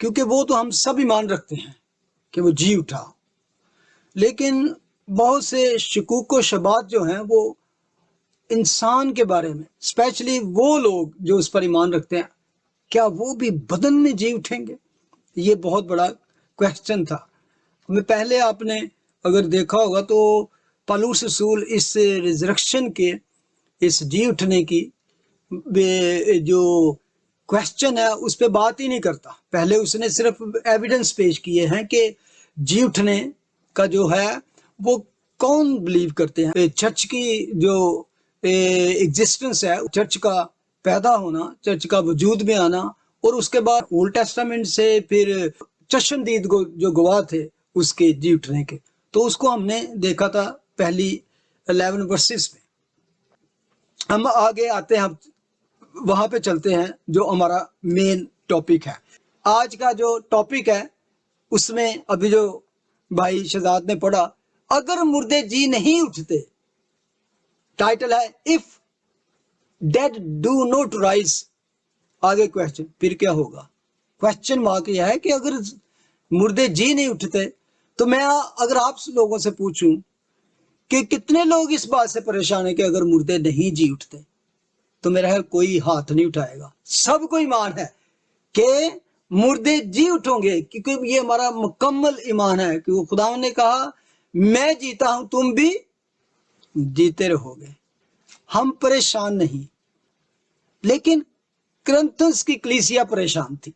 کیونکہ وہ تو ہم سب ایمان رکھتے ہیں کہ وہ جی اٹھا، لیکن بہت سے شکوک و شبہات جو ہیں وہ انسان کے بارے میں، اسپیشلی وہ لوگ جو اس پر ایمان رکھتے ہیں، کیا وہ بھی بدن میں جی اٹھیں گے؟ یہ بہت بڑا کویسچن تھا۔ ہمیں پہلے آپ نے اگر دیکھا ہوگا تو پالوس رسول اس ریزریکشن کے، اس جی اٹھنے کی جو کویسچن ہے اس پہ بات ہی نہیں کرتا۔ پہلے اس نے صرف ایویڈنس پیش کیے ہیں کہ جی اٹھنے کا جو ہے وہ کون بلیو کرتے ہیں۔ چرچ کی جو ایگزسٹنس ہے، چرچ کا پیدا ہونا، چرچ کا وجود میں آنا، اور اس کے بعد اولڈ ٹیسٹامنٹ سے پھر چشمدید جو گواہ تھے اس کے جی اٹھنے کے، تو اس کو ہم نے دیکھا تھا پہلی 11 ورسز میں۔ ہم آگے آتے ہیں، وہاں پہ چلتے ہیں جو ہمارا مین ٹاپک ہے۔ آج کا جو ٹاپک ہے اس میں ابھی جو بھائی شہزاد نے پڑھا، اگر مردے جی نہیں اٹھتے، ٹائٹل ہے if dead do not rise. آگے کویسچن، پھر کیا ہوگا؟ کویسچن واقع یہ ہے کہ اگر مردے جی نہیں اٹھتے تو میں اگر آپ لوگوں سے پوچھوں کہ کتنے لوگ اس بات سے پریشان ہیں کہ اگر مردے نہیں جی اٹھتے، تو میرا خیال کوئی ہاتھ نہیں اٹھائے گا۔ سب کو ایمان ہے کہ مردے جی اٹھوں گے، کیونکہ یہ ہمارا مکمل ایمان ہے کہ وہ خدا نے کہا میں جیتا ہوں تم بھی جیتے رہو گے۔ ہم پریشان نہیں، لیکن کرنتھنس کی کلیسیا پریشان تھی۔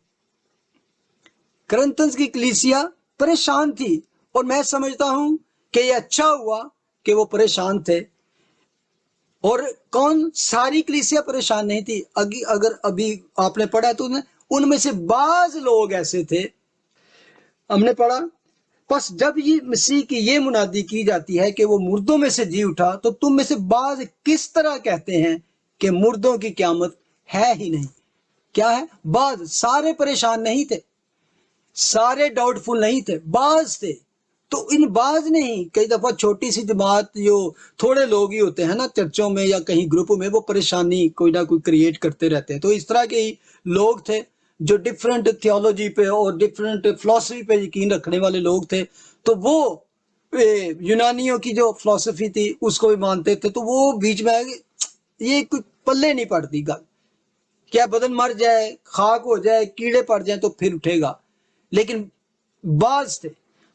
کرنتھنس کی کلیسیا پریشان تھی، اور میں سمجھتا ہوں کہ یہ اچھا ہوا کہ وہ پریشان تھے۔ اور کون؟ ساری کلیسیا پریشان نہیں تھی۔ اگر ابھی آپ نے پڑھا تو ان میں سے بعض لوگ ایسے تھے، ہم نے پڑھا، پس جب یہ مسیح کی یہ منادی کی جاتی ہے کہ وہ مردوں میں سے جی اٹھا، تو تم میں سے بعض کس طرح کہتے ہیں کہ مردوں کی قیامت ہے ہی نہیں؟ کیا ہے؟ بعض، سارے پریشان نہیں تھے، سارے ڈاؤٹ فل نہیں تھے، بعض تھے۔ تو ان بعض نہیں، کئی دفعہ چھوٹی سی جماعت جو تھوڑے لوگ ہی ہوتے ہیں نا چرچوں میں یا کہیں گروپوں میں، وہ پریشانی کوئی نہ کوئی کریٹ کرتے رہتے ہیں۔ تو اس طرح کے ہی لوگ تھے جو ڈفرینٹ تھیولوجی پہ اور ڈفرینٹ فلسفی پہ یقین رکھنے والے لوگ تھے، تو وہ یونانیوں کی جو فلسفی تھی اس کو بھی مانتے تھے۔ تو وہ بیچ میں یہ کوئی پلے نہیں پڑتی گل، کیا بدن مر جائے، خاک ہو جائے، کیڑے پڑ جائیں تو پھر اٹھے گا، لیکن بعض تھے۔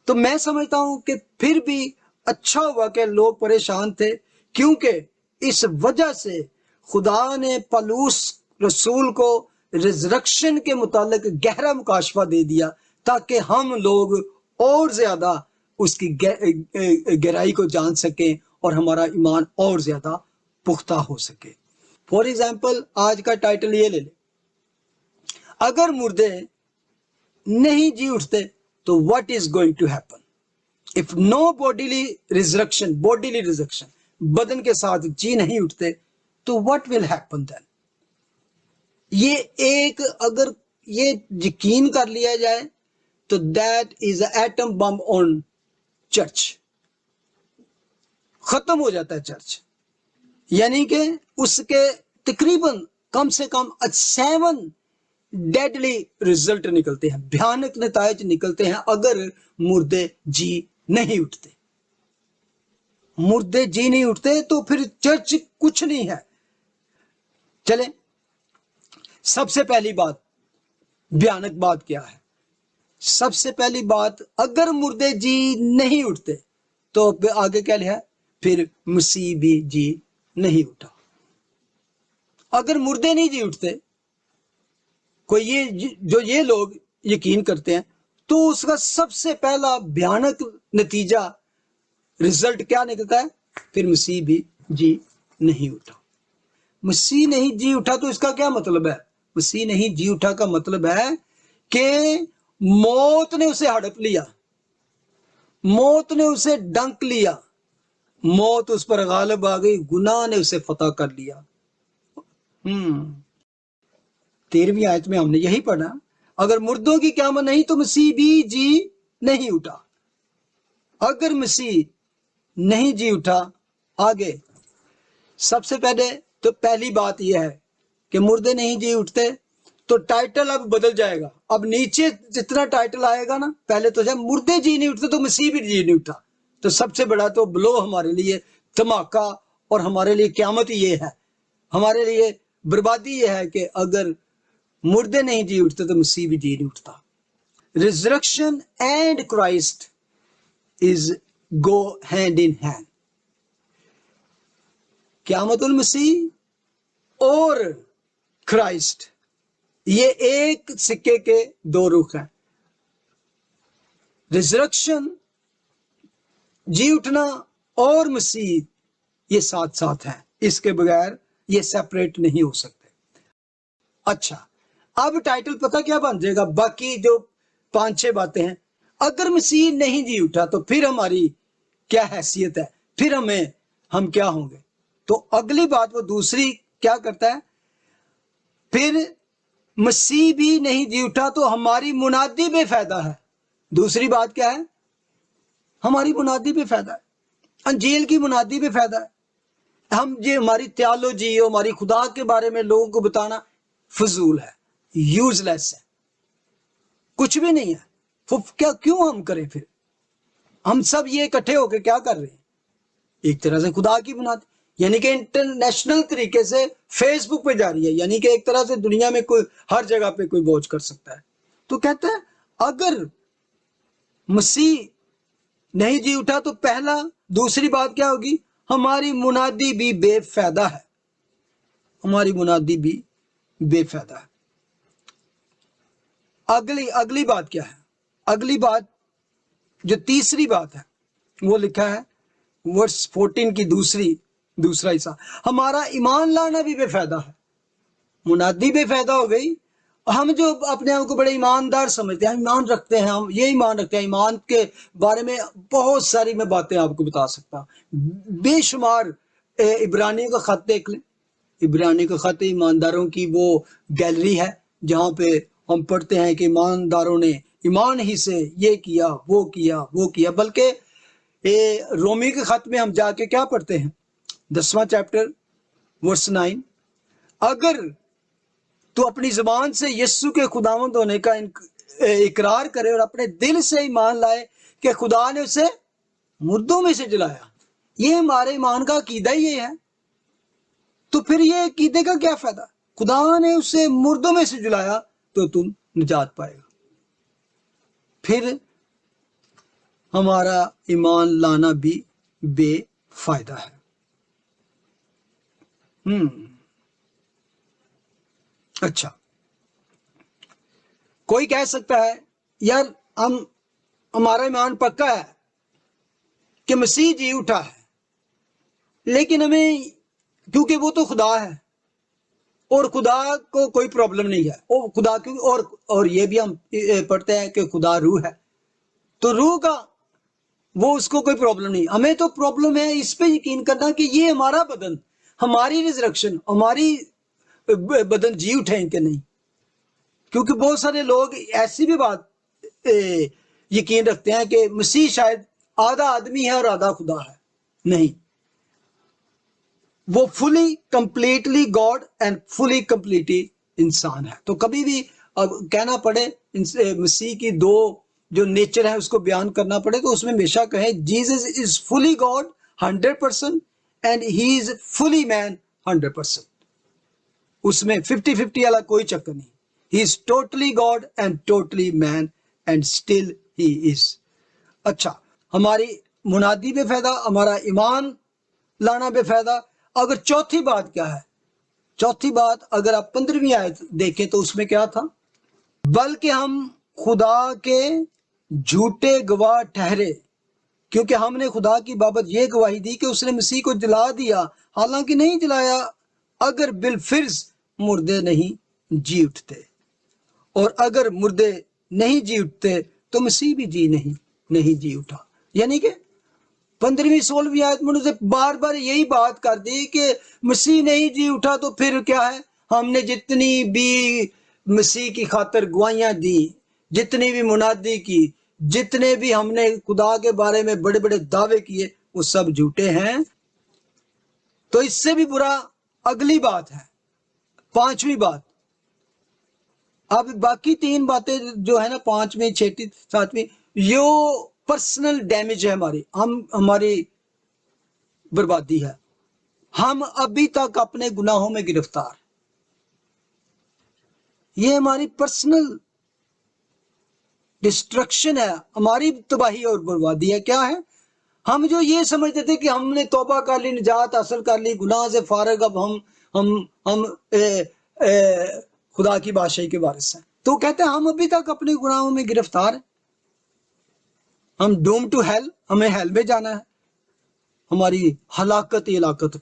تو میں سمجھتا ہوں کہ پھر بھی اچھا ہوا کہ لوگ پریشان تھے، کیونکہ اس وجہ سے خدا نے پالوس رسول کو ریزرکشن کے متعلق گہرا مکاشفہ دے دیا، تاکہ ہم لوگ اور زیادہ اس کی گہرائی کو جان سکیں اور ہمارا ایمان اور زیادہ پختہ ہو سکے۔ فور ایگزامپل، آج کا ٹائٹل یہ لے لیں، اگر مردے نہیں جی اٹھتے تو what is going to happen if no bodily resurrection بدن کے ساتھ جی نہیں اٹھتے تو what will happen then؟ یہ ایک اگر یہ یقین کر لیا جائے تو that is an atom bomb on church، ختم ہو جاتا ہے چرچ۔ یعنی کہ اس کے تقریباً کم سے کم 7 ڈیڈلی رزلٹ نکلتے ہیں، بھیانک نتائج نکلتے ہیں اگر مردے جی نہیں اٹھتے۔ مردے جی نہیں اٹھتے تو پھر چرچ کچھ نہیں ہے۔ چلیں، سب سے پہلی بات، بھیانک بات کیا ہے؟ سب سے پہلی بات، اگر مردے جی نہیں اٹھتے تو آگے کیا لکھا ہے؟ پھر مسیح بھی جی نہیں اٹھا۔ اگر مردے نہیں جی اٹھتے، کوئی یہ لوگ یقین کرتے ہیں، تو اس کا سب سے پہلا بھیانک نتیجہ، رزلٹ کیا نکلتا ہے؟ پھر مسیح بھی جی نہیں اٹھا۔ مسیح نہیں جی اٹھا تو اس کا کیا مطلب ہے؟ مسیح نہیں جی اٹھا کا مطلب ہے کہ موت نے اسے ہڑپ لیا، موت نے اسے ڈنک لیا، موت اس پر غالب آ گئی، گناہ نے اسے فتح کر لیا۔ 13ویں آیت میں ہم نے یہی پڑھا، اگر مردوں کی قیامت نہیں تو مسیح بھی جی نہیں اٹھا۔ اگر مسیح نہیں جی اٹھا، آگے سب سے پہلے تو پہلی بات یہ ہے کہ مردے نہیں جی اٹھتے تو ٹائٹل اب بدل جائے گا. اب نیچے جتنا ٹائٹل آئے گا نا، پہلے تو جب مردے جی نہیں اٹھتے تو مسیح بھی جی نہیں اٹھا. تو سب سے بڑا تو بلو ہمارے لیے دھماکہ اور ہمارے لیے قیامت یہ ہے، ہمارے لیے بربادی یہ ہے کہ اگر مردے نہیں جی اٹھتے تو مسیح بھی جی نہیں اٹھتا. ریزرکشن and Christ is go hand in hand. قیامت المسیح اور کرائسٹ یہ ایک سکے کے دو رخ ہیں. ریزرکشن جی اٹھنا اور مسیح یہ ساتھ ساتھ ہیں، اس کے بغیر یہ سیپریٹ نہیں ہو سکتے. اچھا، اب ٹائٹل پتہ کیا بن جائے گا؟ باقی جو 5-6 باتیں ہیں. اگر مسیح نہیں جی اٹھا تو پھر ہماری کیا حیثیت ہے، پھر ہم کیا ہوں گے؟ تو اگلی بات وہ دوسری کیا کرتا ہے، پھر مسیح بھی نہیں جی اٹھا تو ہماری منادی بے فائدہ ہے. دوسری بات کیا ہے؟ ہماری منادی بے فائدہ ہے، انجیل کی منادی بے فائدہ ہے. ہم یہ ہماری تھیالوجی، ہماری خدا کے بارے میں لوگوں کو بتانا فضول ہے، یوز لیس ہے، کچھ بھی نہیں ہے. کیوں ہم کریں؟ پھر ہم سب یہ اکٹھے ہو کے کیا کر رہے ہیں؟ ایک طرح سے خدا کی بنیاد، یعنی کہ انٹرنیشنل طریقے سے فیس بک پہ جاری ہے، یعنی کہ ایک طرح سے دنیا میں کوئی ہر جگہ پہ کوئی بوجھ کر سکتا ہے. تو کہتا ہے اگر مسیح نہیں جی اٹھا تو دوسری بات کیا ہوگی؟ ہماری منادی بھی بے فائدہ ہے، ہماری منادی بھی بے فائدہ ہے. اگلی بات کیا ہے؟ اگلی بات جو تیسری بات ہے وہ لکھا ہے ورس 14 کی دوسرا حصہ، ہمارا ایمان لانا بھی بے فائدہ ہے. منادی بے فائدہ ہو گئی. ہم جو اپنے آپ کو بڑے ایماندار سمجھتے ہیں، ایمان رکھتے ہیں، ہم یہ ایمان رکھتے ہیں. ایمان کے بارے میں بہت ساری میں باتیں آپ کو بتا سکتا ہوں، بے شمار. عبرانیوں کا خط دیکھ لیں. عبرانیوں کا خط ایمانداروں کی وہ گیلری ہے جہاں پہ ہم پڑھتے ہیں کہ ایمانداروں نے ایمان ہی سے یہ کیا وہ کیا. بلکہ رومی کے خط میں ہم جا کے کیا پڑھتے ہیں؟ 10واں چیپٹر ورس 9، اگر تو اپنی زبان سے یسوع کے خداوند ہونے کا اقرار کرے اور اپنے دل سے ایمان لائے کہ خدا نے اسے مردوں میں سے جلایا، یہ ہمارے ایمان کا عقیدہ ہی یہ ہے. تو پھر یہ عقیدے کا کیا فائدہ؟ خدا نے اسے مردوں میں سے جلایا تو تم نجات پائے گا. پھر ہمارا ایمان لانا بھی بے فائدہ ہے. اچھا، کوئی کہہ سکتا ہے یار ہمارا ایمان پکا ہے کہ مسیح جی اٹھا ہے، لیکن ہمیں کیونکہ وہ تو خدا ہے اور خدا کو کوئی پرابلم نہیں ہے، اور خدا اور یہ بھی ہم پڑھتے ہیں کہ خدا روح ہے، تو روح کا وہ اس کو کوئی پرابلم نہیں. ہمیں تو پرابلم ہے اس پہ یقین کرنا کہ یہ ہمارا بدن، ہماری ریزرکشن، ہماری بدن جی اٹھیں کہ نہیں. کیونکہ بہت سارے لوگ ایسی بھی بات یقین رکھتے ہیں کہ مسیح شاید آدھا آدمی ہے اور آدھا خدا ہے. نہیں، وہ fully completely God and fully completely انسان ہے. تو کبھی بھی کہنا پڑے مسیح کی دو جو نیچر ہے اس کو بیان کرنا پڑے تو اس میں ہمیشہ کہیں Jesus is fully God 100% and he is fully man 100%. اس میں 50-50 والا کوئی چکر نہیں. He is totally God and totally man and still he is. اچھا، ہماری منادی بے فائدہ، ہمارا ایمان لانا بے فائدہ. اگر چوتھی بات کیا ہے؟ چوتھی بات اگر آپ 15ویں آیت دیکھیں تو اس میں کیا تھا؟ بلکہ ہم خدا کے جھوٹے گواہ ٹھہرے کیونکہ ہم نے خدا کی بابت یہ گواہی دی کہ اس نے مسیح کو جلا دیا، حالانکہ نہیں جلایا اگر بالفرض مردے نہیں جی اٹھتے، اور اگر مردے نہیں جی اٹھتے تو مسیح بھی نہیں جی اٹھا. یعنی کہ 15ویں 16ویں آیت میں نے بار بار یہی بات کر دی کہ مسیح نہیں جی اٹھا تو پھر کیا ہے؟ ہم نے جتنی بھی مسیح کی خاطر گواہیاں دی، جتنی بھی منادی کی، جتنے بھی ہم نے خدا کے بارے میں بڑے بڑے دعوے کیے، وہ سب جھوٹے ہیں. تو اس سے بھی برا اگلی بات ہے، 5ویں بات، اب باقی 3 باتیں جو ہے نا 5ویں 6ویں 7ویں یہ پرسنل ڈیمیج ہے ہماری بربادی ہے. ہم ابھی تک اپنے گناہوں میں گرفتار، یہ ہماری پرسنل ڈسٹرکشن ہے، ہماری تباہی اور بربادی ہے. کیا ہے؟ ہم جو یہ سمجھتے تھے کہ ہم نے توبہ کر لی، نجات حاصل کر لی، گناہ سے فارغ، اب ہم خدا کی بادشاہی کے وارث ہیں. تو کہتے ہیں ہم ابھی تک اپنے گناہوں میں گرفتار ہیں، ہم ڈوم ٹو ہیل، ہمیں ہیل میں جانا ہے، ہماری ہلاکت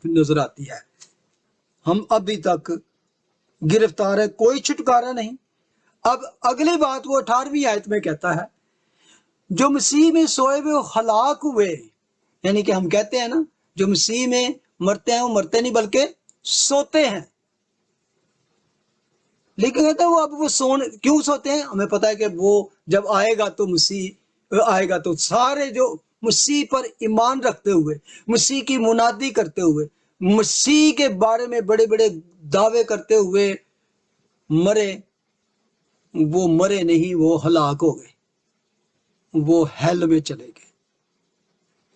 نظر آتی ہے. ہم ابھی تک گرفتار ہے، کوئی چھٹکارا نہیں. اب اگلی بات وہ 18ویں آیت میں کہتا ہے جو مسیح میں سوئے ہوئے ہلاک ہوئے، یعنی کہ ہم کہتے ہیں نا جو مسیح میں مرتے ہیں وہ مرتے نہیں بلکہ سوتے ہیں. لیکن کہتے ہیں وہ اب وہ کیوں سوتے ہیں؟ ہمیں پتا ہے کہ وہ جب آئے گا تو مسیح آئے گا تو سارے جو مسیح پر ایمان رکھتے ہوئے، مسیح کی منادی کرتے ہوئے، مسیح کے بارے میں بڑے بڑے دعوے کرتے ہوئے مرے، وہ مرے نہیں، وہ ہلاک ہو گئے، وہ ہیل میں چلے گئے.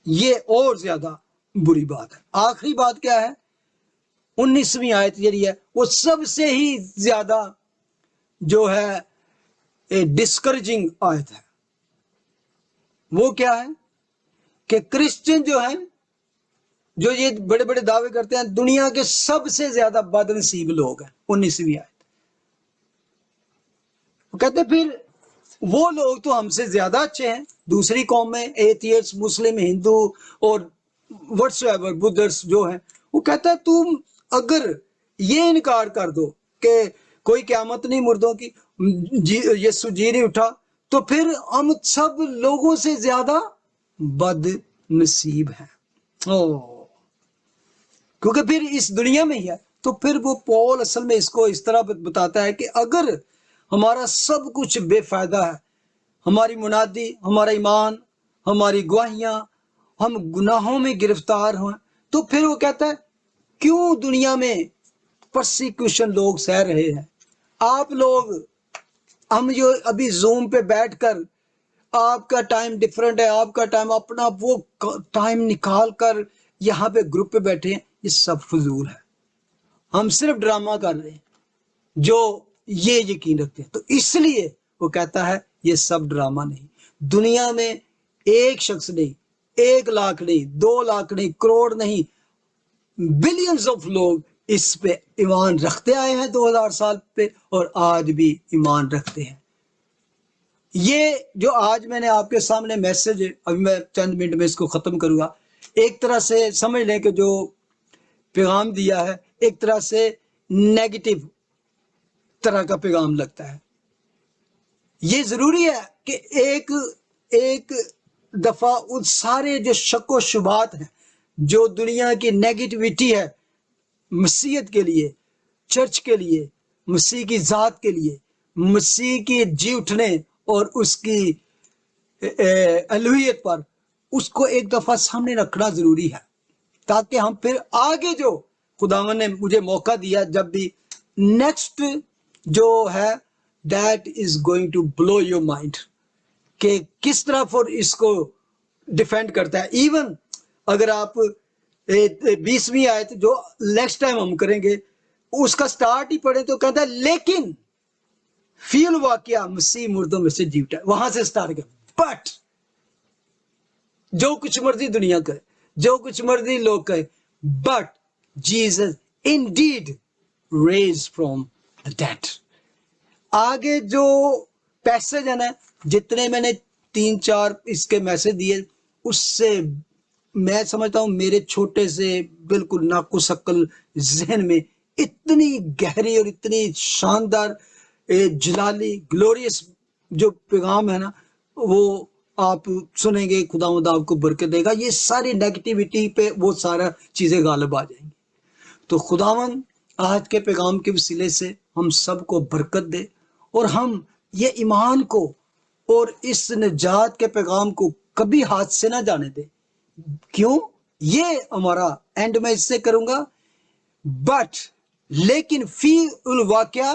یہ اور زیادہ بری بات ہے. آخری بات کیا ہے؟ 19ویں آیت یہ ہے، وہ سب سے ہی زیادہ جو ہے ڈسکریجنگ آیت ہے. وہ کیا ہے کہ کرسچن جو ہیں، جو یہ بڑے بڑے دعوے کرتے ہیں، دنیا کے سب سے زیادہ بد نصیب لوگ ہیں. 19ویں آیت وہ کہتے پھر وہ لوگ تو ہم سے زیادہ اچھے ہیں دوسری قوم میں، ایتھیسٹ، مسلم، ہندو اور وٹس ایور بدھرس جو ہیں. وہ کہتا ہے تم اگر یہ انکار کر دو کہ کوئی قیامت نہیں مردوں کی، یسوع جی نہیں اٹھا، تو پھر ہم سب لوگوں سے زیادہ بد نصیب ہیں. کیونکہ پھر اس دنیا میں ہی ہے. تو پھر وہ پول اصل میں اس کو اس طرح بتاتا ہے کہ اگر ہمارا سب کچھ بے فائدہ ہے، ہماری منادی، ہمارا ایمان، ہماری گواہیاں، ہم گناہوں میں گرفتار ہیں، تو پھر وہ کہتا ہے کیوں دنیا میں پرسیکیوشن لوگ سہ رہے ہیں. آپ لوگ، ہم جو ابھی زوم پہ بیٹھ کر، آپ کا ٹائم ڈیفرنٹ ہے، آپ کا ٹائم اپنا وہ ٹائم نکال کر یہاں پہ گروپ پہ بیٹھے ہیں، یہ سب فضول ہے. ہم صرف ڈرامہ کر رہے ہیں جو یہ یقین رکھتے ہیں. تو اس لیے وہ کہتا ہے یہ سب ڈرامہ نہیں. دنیا میں ایک شخص نہیں، 1 لاکھ نہیں، 2 لاکھ نہیں، کروڑ نہیں، بلینز آف لوگ اس پہ ایمان رکھتے آئے ہیں 2000 سال پہ، اور آج بھی ایمان رکھتے ہیں. یہ جو آج میں نے آپ کے سامنے میسج، ابھی میں چند منٹ میں اس کو ختم کروں گا، ایک طرح سے سمجھ لیں کہ جو پیغام دیا ہے ایک طرح سے نیگیٹو طرح کا پیغام لگتا ہے. یہ ضروری ہے کہ ایک دفعہ ان سارے جو شک و شبہات ہیں، جو دنیا کی نیگیٹیوٹی ہے مسیحیت کے لیے، چرچ کے لیے، مسیح کی ذات کے لیے، مسیح کی جی اٹھنے اور اس کی الوہیت پر، اس کو ایک دفعہ سامنے رکھنا ضروری ہے، تاکہ ہم پھر آگے جو خداوند نے مجھے موقع دیا جب بھی نیکسٹ جو ہے that is going to blow your mind کہ کس طرح for اس کو ڈیفینڈ کرتا ہے. ایون اگر آپ 20ویں آیت جو نیکسٹ ٹائم ہم کریں گے اس کا سٹارٹ ہی پڑھیں تو کہتا ہے لیکن فی الواقعہ مسیح مردوں میں سے جی اٹھا. وہاں سے سٹارٹ کر. بٹ جو کچھ مرضی دنیا کرے، جو کچھ مرضی لوگ کہے، but Jesus indeed raise from the dead. آگے جو پیسج ہے نا، جتنے میں نے 3-4 اس کے میسج دیے، اس سے میں سمجھتا ہوں میرے چھوٹے سے بالکل ناقص عقل ذہن میں اتنی گہری اور اتنی شاندار جلالی گلوریس جو پیغام ہے نا، وہ آپ سنیں گے، خداوند آپ کو برکت دے گا. یہ ساری نیگیٹیوٹی پہ وہ سارا چیزیں غالب آ جائیں گی. تو خداوند آج کے پیغام کے وسیلے سے ہم سب کو برکت دے، اور ہم یہ ایمان کو اور اس نجات کے پیغام کو کبھی ہاتھ سے نہ جانے دیں. کیوں؟ یہ ہمارا اینڈ میں اس سے کروں گا. بٹ لیکن فی الواقعہ